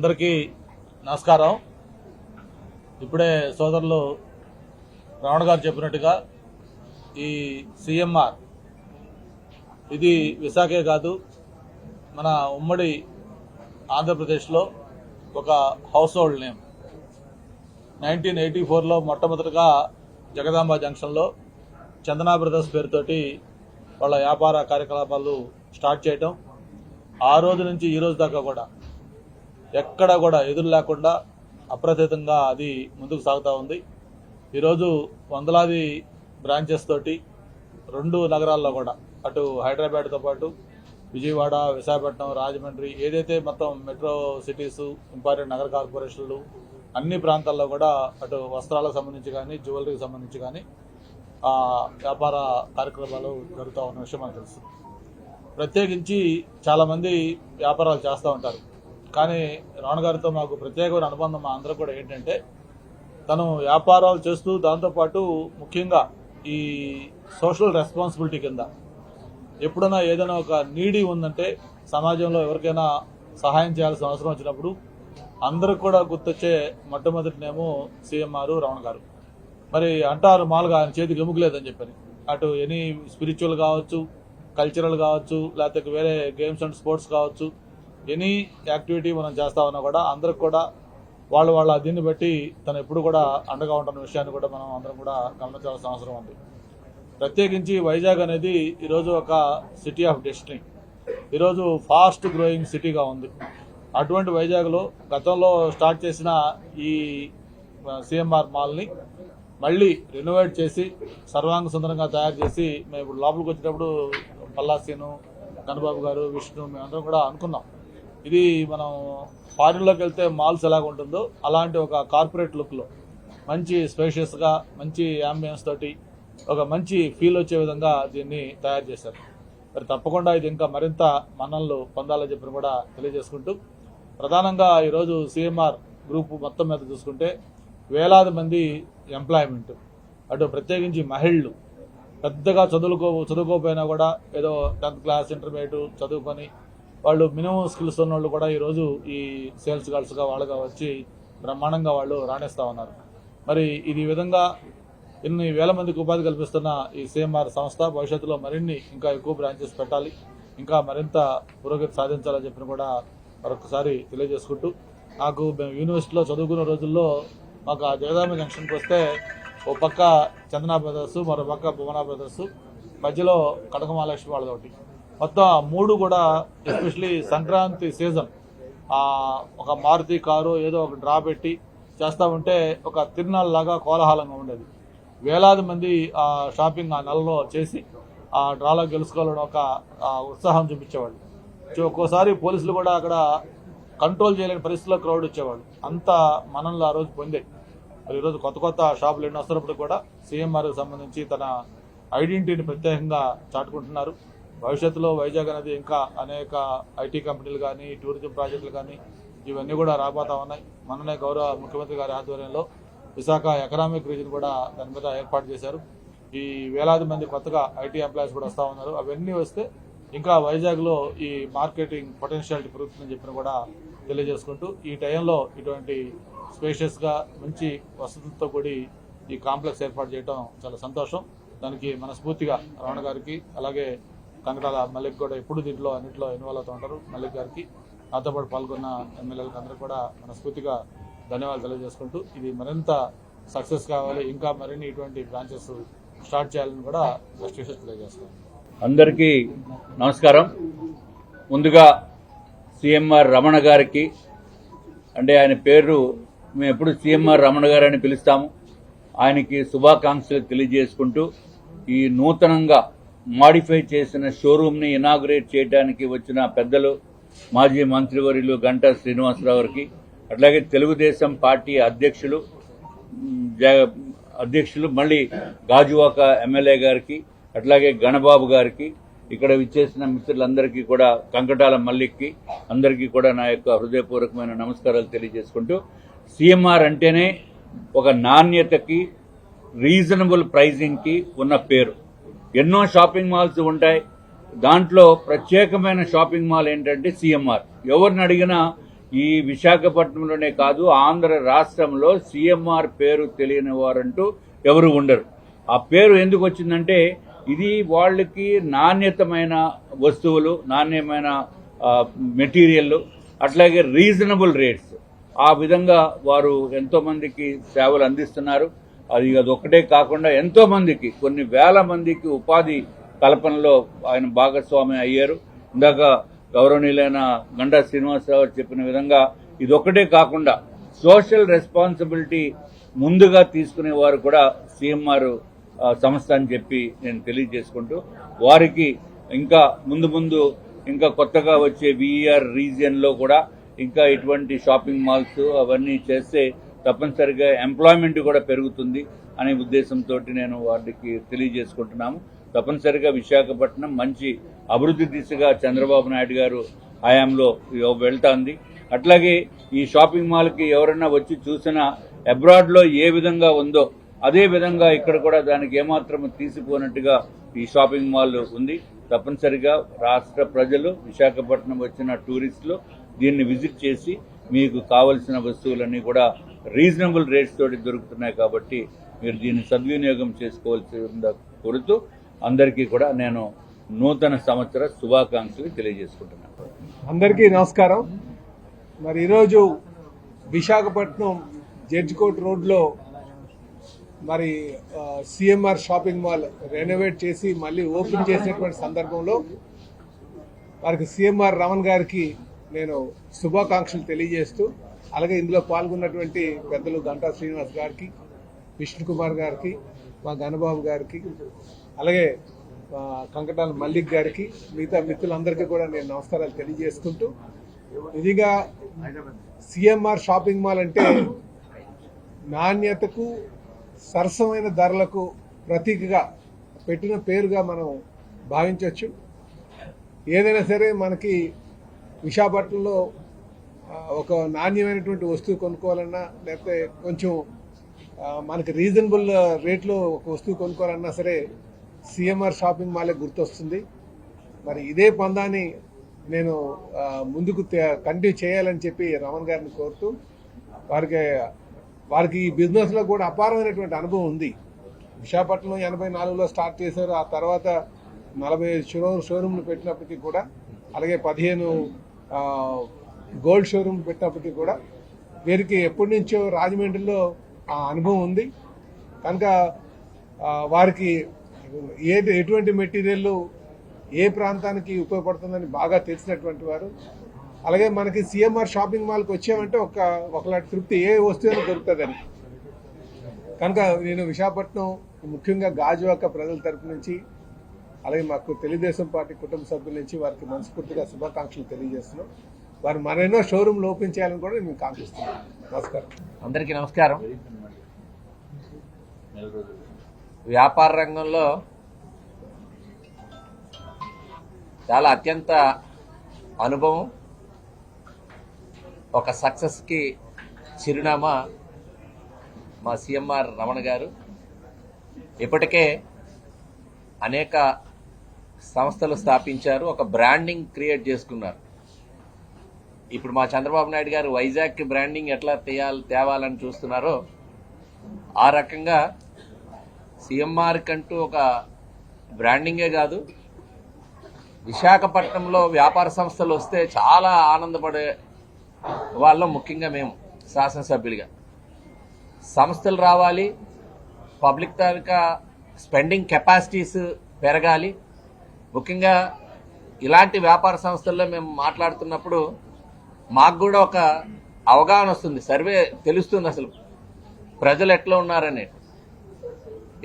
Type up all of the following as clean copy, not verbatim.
అందరికీ నమస్కారం. ఇప్పుడే సోదరులు రమణ గారు చెప్పినట్టుగా ఈ సిఎంఆర్ ఇది విశాఖే కాదు, మన ఉమ్మడి ఆంధ్రప్రదేశ్లో ఒక హౌస్ హోల్డ్ నేమ్. 1984లో మొట్టమొదటిగా జగదాంబ జంక్షన్లో చందనా బ్రదర్స్ పేరుతోటి వాళ్ళ వ్యాపార కార్యకలాపాలు స్టార్ట్ చేయటం, ఆ రోజు నుంచి ఈ రోజు దాకా కూడా ఎక్కడ కూడా ఎదురు లేకుండా అప్రతితంగా అది ముందుకు సాగుతూ ఉంది. ఈరోజు వందలాది బ్రాంచెస్ తోటి 2 నగరాల్లో కూడా, అటు హైదరాబాద్తో పాటు విజయవాడ, విశాఖపట్నం, రాజమండ్రి, ఏదైతే మొత్తం మెట్రో సిటీస్, ఇంపార్టెంట్ నగర కార్పొరేషన్లు అన్ని ప్రాంతాల్లో కూడా అటు వస్త్రాలకు సంబంధించి కానీ, జ్యువెలరీకి సంబంధించి కానీ వ్యాపార కార్యక్రమాలు జరుగుతూ ఉన్న విషయం మనకు తెలుసు. ప్రత్యేకించి చాలామంది వ్యాపారాలు చేస్తూ ఉంటారు. కానీ రమణ గారితో మాకు ప్రత్యేకమైన అనుబంధం మా అందరూ కూడా ఏంటంటే, తను వ్యాపారాలు చేస్తూ దాంతోపాటు ముఖ్యంగా ఈ సోషల్ రెస్పాన్సిబిలిటీ కింద ఎప్పుడైనా ఏదైనా ఒక నీడీ ఉందంటే, సమాజంలో ఎవరికైనా సహాయం చేయాల్సిన అవసరం వచ్చినప్పుడు అందరికి కూడా గుర్తొచ్చే మొట్టమొదటినేమో సిఎంఆర్ రమణ గారు. మరి అంటారు మామూలుగా ఆయన చేతికి ఎముకలేదని చెప్పని, అటు ఎనీ స్పిరిచువల్ కావచ్చు, కల్చరల్ కావచ్చు, లేకపోతే వేరే గేమ్స్ అండ్ స్పోర్ట్స్ కావచ్చు, ఎనీ యాక్టివిటీ మనం చేస్తా ఉన్నా కూడా అందరికి కూడా వాళ్ళ దీన్ని బట్టి తను ఎప్పుడు కూడా అండగా ఉంటున్న విషయాన్ని కూడా మనం అందరం కూడా గమనించాల్సిన అవసరం ఉంది. ప్రత్యేకించి వైజాగ్ అనేది ఈరోజు ఒక సిటీ ఆఫ్ డెస్టినీ, ఈరోజు ఫాస్ట్ గ్రోయింగ్ సిటీగా ఉంది. అటువంటి వైజాగ్లో గతంలో స్టార్ట్ చేసిన ఈ సిఎంఆర్ మాల్ని మళ్ళీ రెనోవేట్ చేసి సర్వాంగ సుందరంగా తయారు చేసి, మేము ఇప్పుడు లోపలికి వచ్చేటప్పుడు పల్లాసీను, కన్నబాబు గారు, విష్ణు, మేమందరం కూడా అనుకున్నాం, ఇది మనం ఫారిన్లోకి వెళ్తే మాల్స్ ఎలాగ ఉంటుందో అలాంటి ఒక కార్పొరేట్ లుక్లో మంచి స్పేషియస్గా, మంచి యాంబియన్స్ తోటి ఒక మంచి ఫీల్ వచ్చే విధంగా దీన్ని తయారు చేశారు. మరి తప్పకుండా ఇది ఇంకా మరింత మన్ననలు పొందాలని చెప్పి కూడా తెలియజేసుకుంటూ, ప్రధానంగా ఈరోజు సిఎంఆర్ గ్రూప్ మొత్తం మీద చూసుకుంటే వేలాది మంది ఎంప్లాయ్మెంట్, అటు ప్రత్యేకించి మహిళలు పెద్దగా చదువుకోపోయినా కూడా ఏదో 10th క్లాస్, ఇంటర్మీడియట్ చదువుకొని వాళ్ళు మినిమం స్కిల్స్ ఉన్న వాళ్ళు కూడా ఈరోజు ఈ సేల్స్ గర్ల్స్గా వాళ్ళగా వచ్చి బ్రహ్మాండంగా వాళ్ళు రాణిస్తూ ఉన్నారు. మరి ఇది విధంగా ఇన్ని వేల మందికి ఉపాధి కల్పిస్తున్న ఈ సిఎంఆర్ సంస్థ భవిష్యత్తులో మరిన్ని ఇంకా ఎక్కువ బ్రాంచెస్ పెట్టాలి, ఇంకా మరింత పురోగతి సాధించాలని చెప్పిన కూడా మరొకసారి తెలియజేసుకుంటూ, నాకు మేము యూనివర్సిటీలో చదువుకున్న రోజుల్లో మాకు ఆ జగదాంబ జంక్షన్కి వస్తే ఓ పక్క చందనా బ్రదర్స్, మరో పక్క భువనా బ్రదర్స్, మధ్యలో కనకమహాలక్ష్మి వాళ్ళదొకటి, మొత్తం 3 కూడా ఎస్పెషలీ సంక్రాంతి సీజన్ ఒక మారుతి కారు ఏదో ఒక డ్రా పెట్టి చేస్తూ ఉంటే ఒక తిరునాళ్ళలాగా కోలాహలంగా ఉండేది. వేలాది మంది ఆ షాపింగ్ ఆ నెలలో చేసి ఆ డ్రాలో గెలుచుకోవాలని ఒక ఉత్సాహం చూపించేవాళ్ళు. ఒక్కోసారి పోలీసులు కూడా అక్కడ కంట్రోల్ చేయలేని పరిస్థితుల్లో క్రౌడ్ వచ్చేవాళ్ళు. అంత మనల్ని ఆ రోజు పొందే. మరి ఈరోజు కొత్త కొత్త షాపులు ఎన్ని వస్తున్నప్పుడు కూడా సిఎంఆర్కి సంబంధించి తన ఐడెంటిటీని ప్రత్యేకంగా చాటుకుంటున్నారు. భవిష్యత్తులో వైజాగ్ అనేది ఇంకా అనేక ఐటీ కంపెనీలు కానీ, టూరిజం ప్రాజెక్టులు కానీ ఇవన్నీ కూడా రాబోతా ఉన్నాయి. మొన్ననే గౌరవ ముఖ్యమంత్రి గారి ఆధ్వర్యంలో విశాఖ ఎకనామిక్ రీజన్ కూడా దాని మీద ఏర్పాటు చేశారు. ఈ వేలాది మంది కొత్తగా ఐటీ ఎంప్లాయీస్ కూడా వస్తూ ఉన్నారు. అవన్నీ వస్తే ఇంకా వైజాగ్లో ఈ మార్కెటింగ్ పొటెన్షియాలిటీ పెరుగుతుందని చెప్పిన కూడా తెలియజేసుకుంటూ, ఈ టైంలో ఇటువంటి స్పేషియస్గా మంచి వసతులతో కూడి ఈ కాంప్లెక్స్ ఏర్పాటు చేయడం చాలా సంతోషం. దానికి మనస్ఫూర్తిగా రమణ గారికి, అలాగే కంగటాల మల్లిక్ కూడా ఎప్పుడు దీంట్లో అన్నింటిలో ఇన్వాల్వ్ అవుతూ ఉంటారు, మల్లిక్ గారికి, నాతో పాటు పాల్గొన్న ఎమ్మెల్యేలకు అందరూ కూడా మనస్ఫూర్తిగా ధన్యవాదాలు తెలియజేసుకుంటూ, ఇది మరింత సక్సెస్ కావాలి, ఇంకా మరిన్ని ఇటువంటి బ్రాంచెస్ స్టార్ట్ చేయాలని కూడా బెస్ట్ విషెస్ తెలియజేస్తాను. అందరికీ నమస్కారం. ముందుగా సిఎంఆర్ రమణ గారికి, అంటే ఆయన పేరు మేము ఎప్పుడు సిఎంఆర్ రమణ గారు అని పిలుస్తాము, ఆయనకి శుభాకాంక్షలు తెలియజేసుకుంటూ, ఈ నూతనంగా మాడిఫై చేసిన షోరూమ్ని ఇనాగ్రేట్ చేయడానికి వచ్చిన పెద్దలు మాజీ మంత్రివర్యులు గంటా శ్రీనివాసరావు గారికి, అట్లాగే తెలుగుదేశం పార్టీ అధ్యక్షులు మళ్ళీ గాజువాక ఎమ్మెల్యే గారికి, అట్లాగే గణబాబు గారికి, ఇక్కడ విచ్చేసిన మిత్రులందరికీ కూడా, కంకటాల మల్లిక్కి అందరికీ కూడా నా యొక్క హృదయపూర్వకమైన నమస్కారాలు తెలియజేసుకుంటూ, సిఎంఆర్ అంటేనే ఒక నాణ్యతకి, రీజనబుల్ ప్రైజింగ్కి ఉన్న పేరు. ఎన్నో షాపింగ్ మాల్స్ ఉంటాయి, దాంట్లో ప్రత్యేకమైన షాపింగ్ మాల్ ఏంటంటే సిఎంఆర్. ఎవరిని అడిగినా ఈ విశాఖపట్నంలోనే కాదు ఆంధ్ర రాష్ట్రంలో సిఎంఆర్ పేరు తెలియని వారంటూ ఎవరు ఉండరు. ఆ పేరు ఎందుకు వచ్చిందంటే ఇది వాళ్ళకి నాణ్యతమైన వస్తువులు, నాణ్యమైన మెటీరియల్, అట్లాగే రీజనబుల్ రేట్స్, ఆ విధంగా వారు ఎంతోమందికి సేవలు అందిస్తున్నారు. అదొక్కటే కాకుండా ఎంతోమందికి, కొన్ని వేల మందికి ఉపాధి కల్పనలో ఆయన భాగస్వామి అయ్యారు. ఇందాక గౌరవనీయులైన గంటా శ్రీనివాసరావు చెప్పిన విధంగా ఇదొక్కటే కాకుండా సోషల్ రెస్పాన్సిబిలిటీ ముందుగా తీసుకునే వారు కూడా సిఎంఆర్ సంస్థ అని చెప్పి నేను తెలియజేసుకుంటూ, వారికి ఇంకా ముందు ఇంకా కొత్తగా వచ్చే విఈఆర్ రీజియన్లో కూడా ఇంకా ఇటువంటి షాపింగ్ మాల్స్ అవన్నీ చేస్తే తప్పనిసరిగా ఎంప్లాయ్మెంట్ కూడా పెరుగుతుంది అనే ఉద్దేశంతో నేను వారికి తెలియజేసుకుంటున్నాము. తప్పనిసరిగా విశాఖపట్నం మంచి అభివృద్ధి దిశగా చంద్రబాబు నాయుడు గారు హయాంలో వెళ్తాంది. అట్లాగే ఈ షాపింగ్ మాల్కి ఎవరైనా వచ్చి చూసినా అబ్రాడ్లో ఏ విధంగా ఉందో అదే విధంగా ఇక్కడ కూడా దానికి ఏమాత్రం తీసిపోయినట్టుగా ఈ షాపింగ్ మాల్ ఉంది. తప్పనిసరిగా రాష్ట్ర ప్రజలు, విశాఖపట్నం వచ్చిన టూరిస్టులు దీన్ని విజిట్ చేసి మీకు కావలసిన వస్తువులన్నీ కూడా రీజనబుల్ రేట్స్ తోటి దొరుకుతున్నాయి కాబట్టి మీరు దీన్ని సద్వినియోగం చేసుకోవాల్సిందిగా కోరుతూ అందరికీ కూడా నేను నూతన సంవత్సర శుభాకాంక్షలు తెలియజేసుకుంటున్నాను. అందరికీ నమస్కారం. మరి ఈరోజు విశాఖపట్నం జడ్జికోట్ రోడ్లో మరి సిఎంఆర్ షాపింగ్ మాల్ రెనోవేట్ చేసి మళ్ళీ ఓపెన్ చేసినటువంటి సందర్భంలో వారికి సిఎంఆర్ రమణ్ గారికి నేను శుభాకాంక్షలు తెలియజేస్తూ, అలాగే ఇందులో పాల్గొన్నటువంటి పెద్దలు గంటా శ్రీనివాస్ గారికి, విష్ణుకుమార్ గారికి, మా గణబాబు గారికి, అలాగే కంకటాల మల్లిక్ గారికి, మిగతా మిత్రులందరికీ కూడా నేను నమస్కారాలు తెలియజేసుకుంటూ, ఇదిగా సిఎంఆర్ షాపింగ్ మాల్ అంటే నాణ్యతకు, సరసమైన ధరలకు ప్రతీకగా పెట్టిన పేరుగా మనం భావించవచ్చు. ఏదైనా సరే మనకి విశాఖపట్నంలో ఒక నాణ్యమైనటువంటి వస్తువు కొనుక్కోవాలన్నా, లేకపోతే కొంచెం మనకి రీజనబుల్ రేట్లో ఒక వస్తువు కొనుక్కోవాలన్నా సరే సిఎంఆర్ షాపింగ్ మాలే గుర్తొస్తుంది. మరి ఇదే పందాన్ని నేను ముందుకు కంటిన్యూ చేయాలని చెప్పి రమణ్ గారిని కోరుతూ, వారికి ఈ బిజినెస్లో కూడా అపారమైనటువంటి అనుభవం ఉంది. విశాఖపట్నం 84లో స్టార్ట్ చేశారు. ఆ తర్వాత 45 షోరూమ్లు పెట్టినప్పటికీ కూడా, అలాగే 15 గోల్డ్ షోరూమ్ పెట్టినప్పటికీ కూడా వీరికి ఎప్పటి నుంచో రాజమండ్రిలో ఆ అనుభవం ఉంది కనుక వారికి ఎటువంటి మెటీరియల్ ఏ ప్రాంతానికి ఉపయోగపడుతుందని బాగా తెలిసినటువంటి వారు. అలాగే మనకి సిఎంఆర్ షాపింగ్ మాల్కి వచ్చామంటే ఒకలాంటి తృప్తి ఏ వస్తువు దొరుకుతుందని. కనుక నేను విశాఖపట్నం ముఖ్యంగా గాజువాక ప్రజల తరపు నుంచి, అలాగే మాకు తెలుగుదేశం పార్టీ కుటుంబ సభ్యుల నుంచి వారికి మనస్ఫూర్తిగా శుభాకాంక్షలు తెలియజేస్తున్నాం. వారు మరెన్నో షోరూమ్లు ఓపెన్ చేయాలని కూడా మేము కాంక్షిస్తున్నాం. నమస్కారం. అందరికీ నమస్కారం. వ్యాపార రంగంలో చాలా అత్యంత అనుభవం, ఒక సక్సెస్కి చిరునామా మా సిఎంఆర్ రమణ గారు. ఇప్పటికే అనేక సంస్థలు స్థాపించారు, ఒక బ్రాండింగ్ క్రియేట్ చేసుకున్నారు. ఇప్పుడు మా చంద్రబాబు నాయుడు గారు వైజాగ్కి బ్రాండింగ్ ఎట్లా తేవాలని చూస్తున్నారో ఆ రకంగా సిఎంఆర్ కంటూ ఒక బ్రాండింగే కాదు, విశాఖపట్నంలో వ్యాపార సంస్థలు వస్తే చాలా ఆనందపడే వాళ్ళం. ముఖ్యంగా మేము శాసనసభ్యులుగా సంస్థలు రావాలి, పబ్లిక్ తాలూకా స్పెండింగ్ కెపాసిటీస్ పెరగాలి. ముఖ్యంగా ఇలాంటి వ్యాపార సంస్థల్లో మేము మాట్లాడుతున్నప్పుడు మాకు కూడా ఒక అవగాహన వస్తుంది, సర్వే తెలుస్తుంది అసలు ప్రజలు ఎట్లా ఉన్నారని.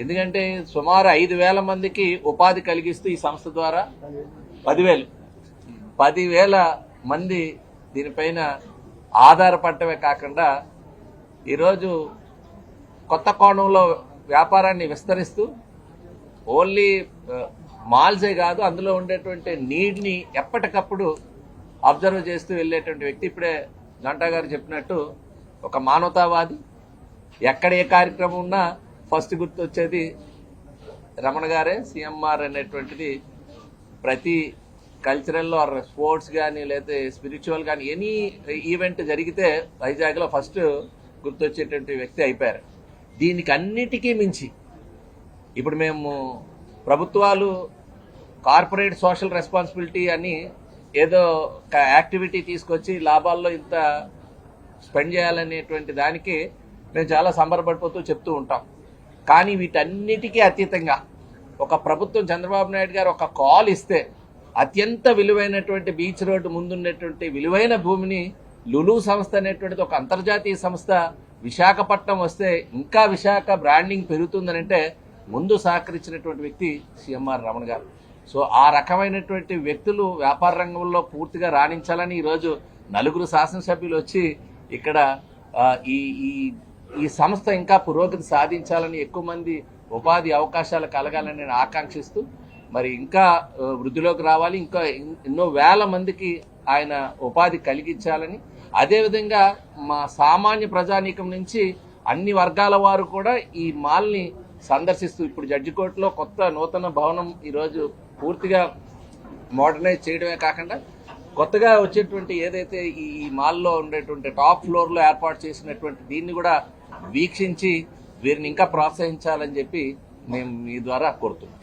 ఎందుకంటే సుమారు 5,000 మందికి ఉపాధి కలిగిస్తూ ఈ సంస్థ ద్వారా 10,000 మంది దీనిపైన ఆధారపడటమే కాకుండా ఈరోజు కొత్త కోణంలో వ్యాపారాన్ని విస్తరిస్తూ ఓన్లీ మాల్సే కాదు, అందులో ఉండేటువంటి నీడ్ని ఎప్పటికప్పుడు అబ్జర్వ్ చేస్తూ వెళ్ళేటువంటి వ్యక్తి. ఇప్పుడే గంటా గారు చెప్పినట్టు ఒక మానవతావాది. ఎక్కడ ఏ కార్యక్రమం ఉన్నా ఫస్ట్ గుర్తొచ్చేది రమణ గారే. సిఎంఆర్ అనేటువంటిది ప్రతి కల్చరల్ ఆర్ స్పోర్ట్స్ కానీ లేకపోతే స్పిరిచువల్ కానీ ఎనీ ఈవెంట్ జరిగితే వైజాగ్లో ఫస్ట్ గుర్తొచ్చేటువంటి వ్యక్తి అయిపోయారు. దీనికి అన్నిటికీ మించి ఇప్పుడు మేము ప్రభుత్వాలు కార్పొరేట్ సోషల్ రెస్పాన్సిబిలిటీ అని ఏదో ఒక యాక్టివిటీ తీసుకొచ్చి లాభాల్లో ఇంత స్పెండ్ చేయాలనేటువంటి దానికి మేము చాలా సంబరపడిపోతూ చెప్తూ ఉంటాం. కానీ వీటన్నిటికీ అతీతంగా ఒక ప్రభుత్వం చంద్రబాబు నాయుడు గారు ఒక కాల్ ఇస్తే అత్యంత విలువైనటువంటి బీచ్ రోడ్డు ముందున్నటువంటి విలువైన భూమిని లులు సంస్థ అనేటువంటిది ఒక అంతర్జాతీయ సంస్థ విశాఖపట్నం వస్తే ఇంకా విశాఖ బ్రాండింగ్ పెరుగుతుందనంటే ముందు సహకరించినటువంటి వ్యక్తి సిఎంఆర్ రమణ గారు. సో ఆ రకమైనటువంటి వ్యక్తులు వ్యాపార రంగంలో పూర్తిగా రాణించాలని ఈరోజు 4 శాసనసభ్యులు వచ్చి ఇక్కడ ఈ సంస్థ ఇంకా పురోగతి సాధించాలని, ఎక్కువ మంది ఉపాధి అవకాశాలు కలగాలని నేను ఆకాంక్షిస్తూ మరి ఇంకా వృద్ధిలోకి రావాలి, ఇంకా ఎన్నో వేల మందికి ఆయన ఉపాధి కలిగించాలని, అదేవిధంగా మా సామాన్య ప్రజానీకం నుంచి అన్ని వర్గాల వారు కూడా ఈ మాల్ని సందర్శిస్తూ ఇప్పుడు జడ్జికోటలో కొత్త నూతన భవనం ఈరోజు పూర్తిగా మోడర్నైజ్ చేయడమే కాకుండా కొత్తగా వచ్చేటువంటి ఏదైతే ఈ మాల్లో ఉండేటువంటి టాప్ ఫ్లోర్లో ఏర్పాటు చేసినటువంటి దీన్ని కూడా వీక్షించి వీరిని ఇంకా ప్రోత్సహించాలని చెప్పి మేము మీ ద్వారా కోరుతున్నాం.